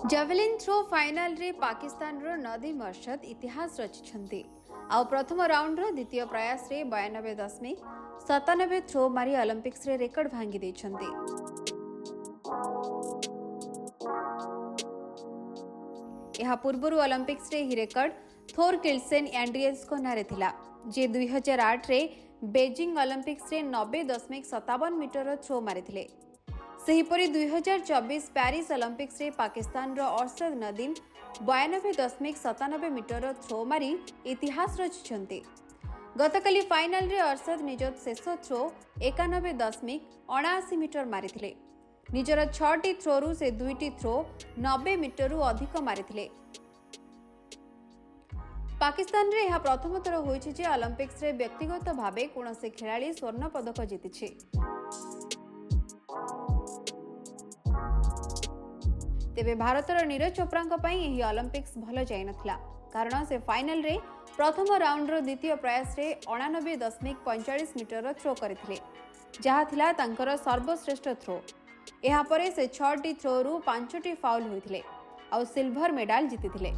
Javelin throw final रे पाकिस्तान रो नदीम अरशद इतिहास रचिछंती। आ प्रथम राउंड रो द्वितीय प्रयास रे 92.97 थ्रो मारी ओलंपिक्स रे रेकर्ड भांगी दैछंती। यह पूर्व ओलंपिक्स रे ही रेकर्ड थोर किल्सेन एंड्रियस को नारे थिला, जे 2008 रे बेजिंग ओलंपिक्स रे 90.57 मीटर थ्रो मारिथिले। सेहीपरि 2024 पेरिस ओलंपिक्स रे पाकिस्तान रो अरशद नदीम 92.97 मीटर थ्रो मारी इतिहास रचिछंती। गतकाली फाइनल रे अरशद निज शेष थ्रो 91.79 मीटर मारिथिले। निजर 6टी थ्रोरू से 2टी थ्रो 90 मीटरु अधिक मारिथिले। पाकिस्तान रे यह प्रथम थर होइछि जे ओलंपिक्स रे व्यक्तिगत भावे कोनोसी खेलाड़ी स्वर्ण पदक जीतिछि। तेबे भारतर नीरज चोप्रा पई एही ओलंपिक्स भल जाय नथिला, कारण से फाइनल रे प्रथम राउंड रो द्वितीय प्रयास रे 89.45 मीटर थ्रो करथिले, जहा थिला तांकर सर्वश्रेष्ठ थ्रो। एहा परे से 6टी थ्रोरू 5टी फाउल होइथिले आ सिल्वर मेडल जीतिथिले।